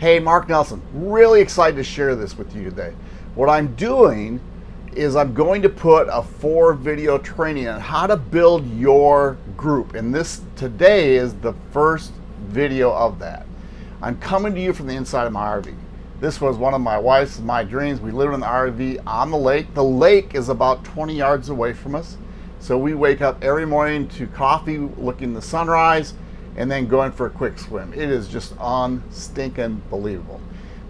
Hey, Mark Nelson, really excited to share this with you today. What I'm doing is I'm going to put a 4-video training on how to build your group. And this today is the first video of that. I'm coming to you from the inside of my RV. This was one of my wife's and my dreams. We live in the RV on the lake. The lake is about 20 yards away from us. So we wake up every morning to coffee, looking the sunrise, and then going for a quick swim. It is just unstinking believable.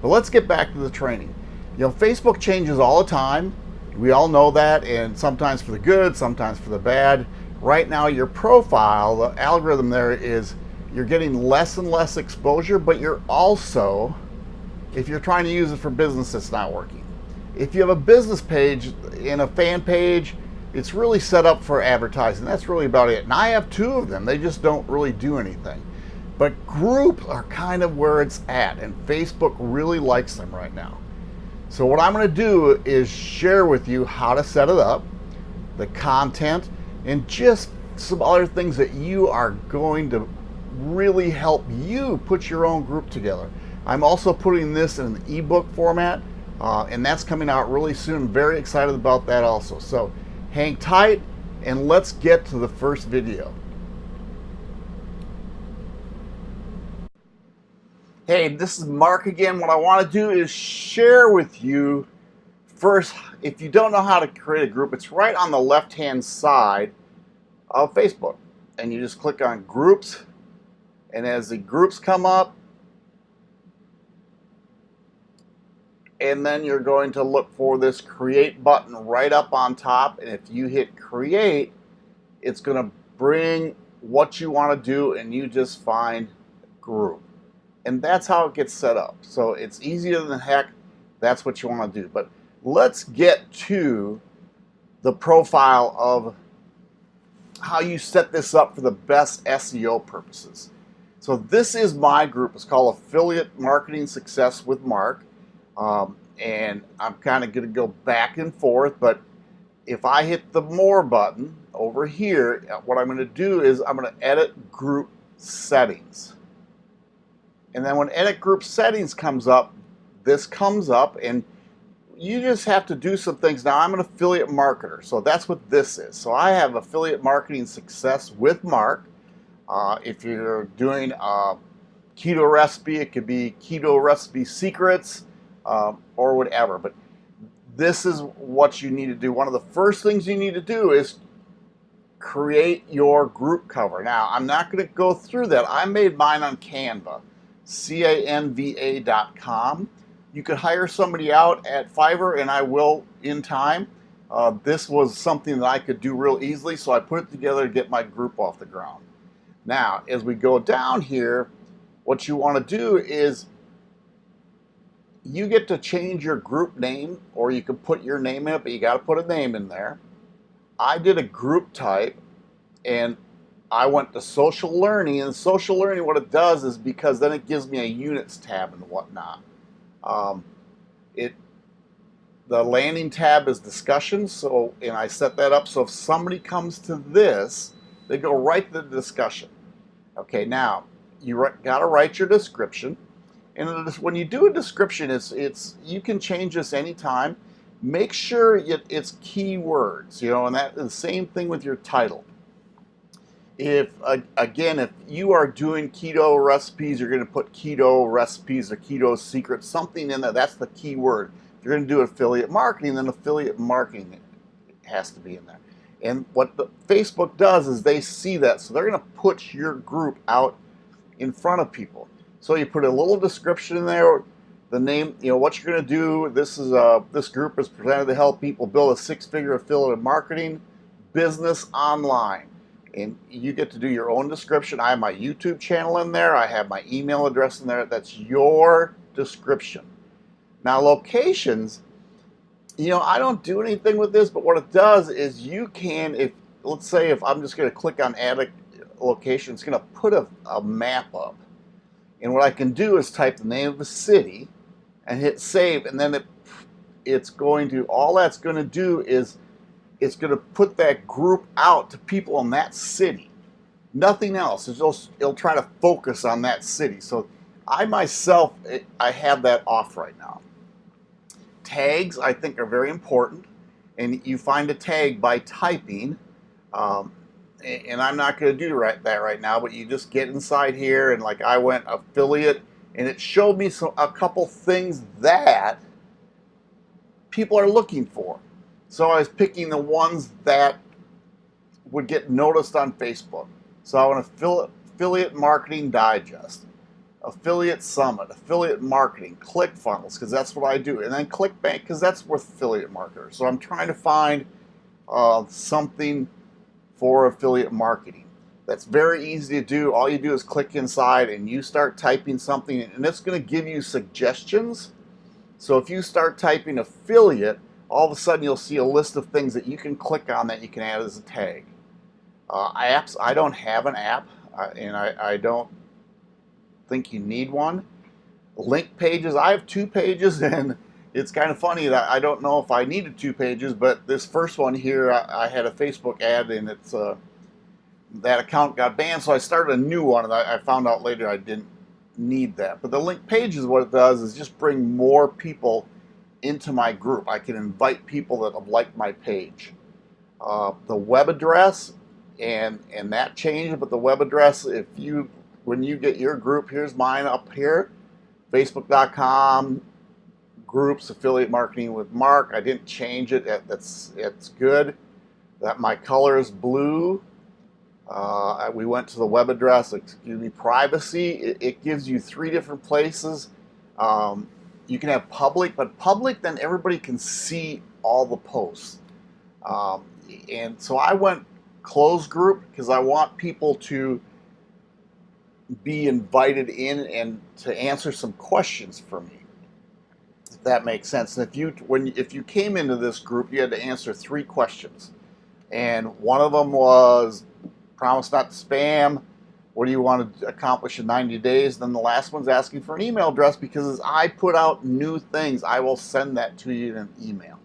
But let's get back to the training. You know, Facebook changes all the time. We all know that, and sometimes for the good, sometimes for the bad. Right now, your profile, the algorithm there is you're getting less and less exposure, but you're also, if you're trying to use it for business, it's not working. If you have a business page and a fan page, it's really set up for advertising. That's really about it. And I have 2 of them. They just don't really do anything. But groups are kind of where it's at, and Facebook really likes them right now. So what I'm going to do is share with you how to set it up, the content, and just some other things that you are going to really help you put your own group together. I'm also putting this in an ebook format, and that's coming out really soon. Very excited about that also. So hang tight and let's get to the first video. Hey, this is Mark again. What I want to do is share with you first, if you don't know how to create a group, it's right on the left hand side of Facebook. And you just click on groups, and as the groups come up, and then you're going to look for this create button right up on top. And if you hit create, it's going to bring what you want to do, and you just find group. And that's how it gets set up. So it's easier than heck. That's what you want to do. But let's get to the profile of how you set this up for the best SEO purposes. So this is my group. It's called Affiliate Marketing Success with Mark. And I'm kind of going to go back and forth, but if I hit the more button over here, what I'm going to do is I'm going to edit group settings. And then when edit group settings comes up, this comes up, and you just have to do some things. Now I'm an affiliate marketer, so that's what this is. So I have Affiliate Marketing Success with Mark. If you're doing a keto recipe, it could be Keto Recipe Secrets, or whatever. But this is what you need to do. One of the first things you need to do is create your group cover. Now, I'm not going to go through that. I made mine on Canva, canva.com. You could hire somebody out at Fiverr, and I will in time. This was something that I could do real easily, so I put it together to get my group off the ground. Now, as we go down here, what you want to do is you get to change your group name, or you can put your name in it, but you got to put a name in there. I did a group type, and I went to social learning, and social learning, what it does is, because then it gives me a units tab and whatnot. The landing tab is discussion, so, and I set that up so if somebody comes to this, they go right to the discussion. Okay, now you got to write your description. And when you do a description, it's you can change this anytime. Make sure it's keywords, you know, and that the same thing with your title. If again, if you are doing keto recipes, you're going to put keto recipes or keto secrets, something in there. That's the keyword. If you're going to do affiliate marketing, then affiliate marketing has to be in there. And what Facebook does is they see that, so they're going to put your group out in front of people. So you put a little description in there, the name, you know, what you're going to do. This group is presented to help people build a 6-figure affiliate marketing business online. And you get to do your own description. I have my YouTube channel in there. I have my email address in there. That's your description. Now, locations, you know, I don't do anything with this, but what it does is you can, if let's say if I'm just going to click on add a location, it's going to put a map up. And what I can do is type the name of the city and hit save, and then it's going to, all that's going to do is it's going to put that group out to people in that city. Nothing else. It'll try to focus on that city. So I myself, I have that off right now. Tags, I think, are very important, and you find a tag by typing, and I'm not going to do that right now, but you just get inside here, and like I went affiliate, and it showed me a couple things that people are looking for. So I was picking the ones that would get noticed on Facebook. So I want affiliate marketing digest, affiliate summit, affiliate marketing, ClickFunnels, because that's what I do, and then ClickBank, because that's with affiliate marketers. So I'm trying to find something for affiliate marketing. That's very easy to do. All you do is click inside and you start typing something, and it's going to give you suggestions. So if you start typing affiliate, all of a sudden you'll see a list of things that you can click on that you can add as a tag. Apps, I don't have an app, and I don't think you need one. Link pages, I have 2 pages, and it's kind of funny that I don't know if I needed 2 pages, but this first one here, I had a Facebook ad, and it's that account got banned, so I started a new one, and I found out later I didn't need that. But the link pages, what it does is just bring more people into my group. I can invite people that have liked my page. The web address, and that changed, but the web address, when you get your group, here's mine up here, facebook.com groups affiliate marketing with Mark. I didn't change it. It's good. That my color is blue. We went to the web address, privacy. It gives you 3 different places. You can have public, but public, then everybody can see all the posts. And so I went closed group because I want people to be invited in and to answer some questions for me, if that makes sense. And if you came into this group, you had to answer 3 questions, and one of them was promise not to spam. What do you want to accomplish in 90 days? Then the last one's asking for an email address, because as I put out new things, I will send that to you in an email.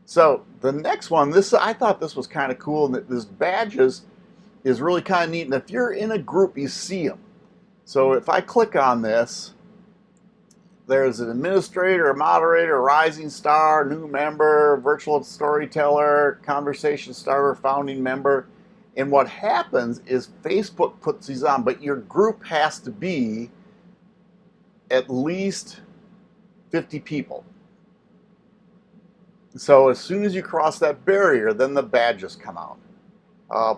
So the next one, I thought this was kind of cool, and this badges is really kind of neat. And if you're in a group, you see them. So if I click on this, there's an administrator, a moderator, a rising star, new member, virtual storyteller, conversation starter, founding member. And what happens is Facebook puts these on, but your group has to be at least 50 people. So as soon as you cross that barrier, then the badges come out.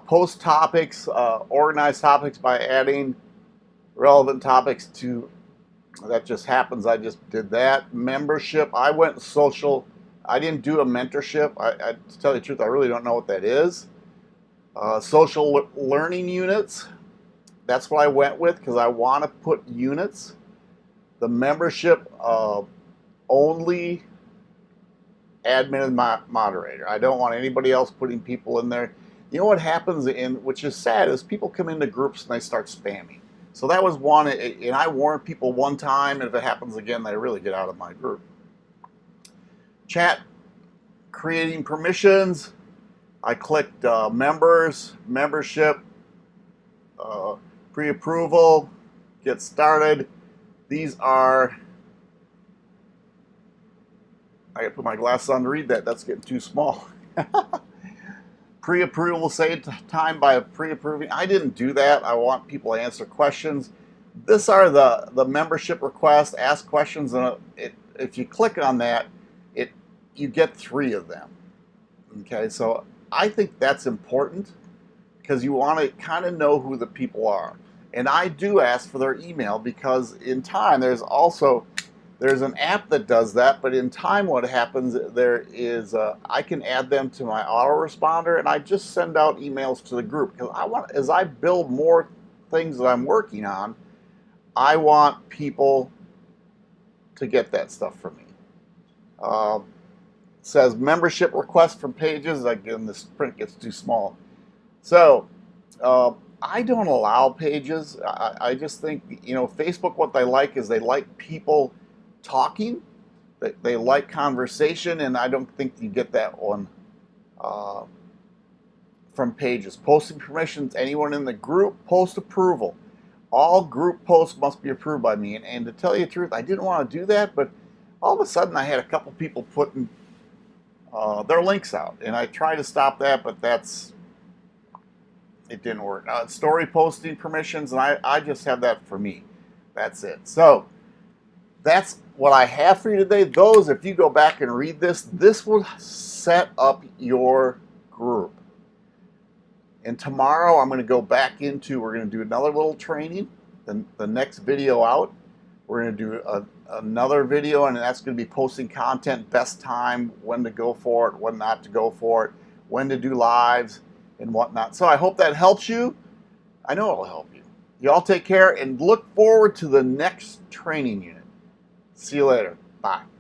Post topics, organize topics by adding relevant topics to, that just happens, I just did that. Membership, I went social. I didn't do a mentorship. To tell you the truth, I really don't know what that is. Social learning units, that's what I went with, because I want to put units. The membership, only admin and moderator. I don't want anybody else putting people in there. You know what happens, which is sad, is people come into groups and they start spamming. So that was one, and I warned people one time, and if it happens again, they really get out of my group. Chat, creating permissions. I clicked members, membership, pre-approval, get started. These are, I gotta put my glasses on to read that, that's getting too small. Pre-approval, save time by pre-approving. I didn't do that. I want people to answer questions. These are the membership requests, ask questions, and if you click on that, you get 3 of them. Okay, so I think that's important, because you want to kind of know who the people are. And I do ask for their email, because in time there's an app that does that, but in time what happens, there is I can add them to my autoresponder, and I just send out emails to the group, because I want, as I build more things that I'm working on, I want people to get that stuff from me. It says membership request from pages. Again, this print gets too small. So I don't allow pages. I just think, Facebook, what they like is they like people talking. They like conversation, and I don't think you get that on from pages. Posting permissions, anyone in the group. Post approval. all group posts must be approved by me. And to tell you the truth, I didn't want to do that, but all of a sudden I had a couple people putting their links out, and I tried to stop that, but it didn't work. It's story posting permissions, and I just have that for me. That's it. So that's what I have for you today. Those, if you go back and read this, this will set up your group. And tomorrow I'm going to go back into, we're going to do another little training. The next video out, we're going to do another video, and that's going to be posting content, best time, when to go for it, when not to go for it, when to do lives and whatnot. So I hope that helps you. I know it'll help you. You all take care and look forward to the next training unit. See you later. Bye.